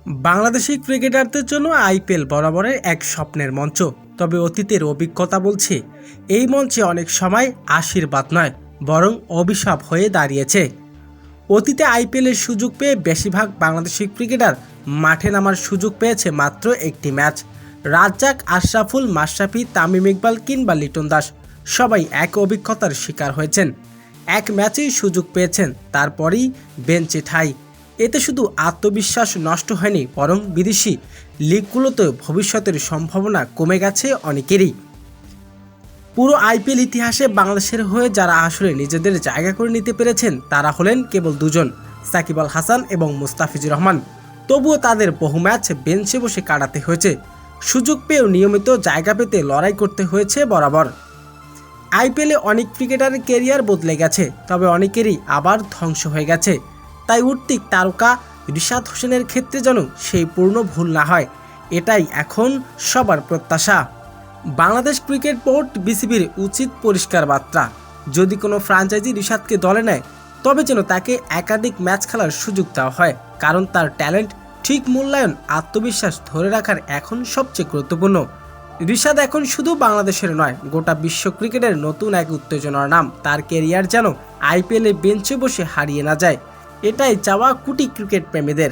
বাংলাদেশি ক্রিকেটারদের জন্য আইপিএল বরাবরের এক স্বপ্নের মঞ্চ। তবে অতীতের অভিজ্ঞতা বলছে এই মঞ্চে অনেক সময় আশীর্বাদ নয়, বরং অভিশাপ হয়ে দাঁড়িয়েছে। অতীতে আইপিএলের সুযোগ পেয়ে বেশিরভাগ বাংলাদেশি ক্রিকেটার মাঠে নামার সুযোগ পেয়েছে মাত্র একটি ম্যাচ। রাজ্জাক, আশরাফুল, মাশরাফি, তামিম ইকবাল কিংবা লিটন দাস সবাই এক অভিজ্ঞতার শিকার হয়েছেন। এক ম্যাচেই সুযোগ পেয়েছেন, তারপরেই বেঞ্চে ঠাঁই। এতে শুধু আত্মবিশ্বাস নষ্ট হয়নি, বরং বিদেশি লিগগুলোতেও ভবিষ্যতের সম্ভাবনা কমে গেছে অনেকেরই। পুরো আইপিএল ইতিহাসে বাংলাদেশের হয়ে যারা আসলে নিজেদের জায়গা করে নিতে পেরেছেন তারা হলেন কেবল দুজন, সাকিব আল হাসান এবং মুস্তাফিজুর রহমান। তবুও তাদের বহু ম্যাচ বেঞ্চে বসে কাটাতে হয়েছে, সুযোগ পেয়েও নিয়মিত জায়গা পেতে লড়াই করতে হয়েছে বরাবর। আইপিএলে অনেক ক্রিকেটারের ক্যারিয়ার বদলে গেছে, তবে অনেকেরই আবার ধ্বংস হয়ে গেছে। তাই উঠতিক তারকা রিশাদ হোসেনের ক্ষেত্রে যেন সেই পূর্ণ ভুল না হয়, এটাই এখন সবার প্রত্যাশা। বাংলাদেশ ক্রিকেট বোর্ড বিসিবির উচিত পরিষ্কার বার্তা, যদি কোনো ফ্র্যাঞ্চাইজি রিশাদকে দলে নেয় তবে যেন তাকে একাধিক ম্যাচ খেলার সুযোগ দেওয়া হয়, কারণ তার ট্যালেন্ট ঠিক মূল্যায়ন, আত্মবিশ্বাস ধরে রাখার এখন সবচেয়ে গুরুত্বপূর্ণ। রিশাদ এখন শুধু বাংলাদেশের নয়, গোটা বিশ্ব ক্রিকেটের নতুন এক উত্তেজনার নাম। তার ক্যারিয়ার যেন আইপিএলে বেঞ্চে বসে হারিয়ে না যায়, এটাই চাওয়া কোটি ক্রিকেট প্রেমীদের।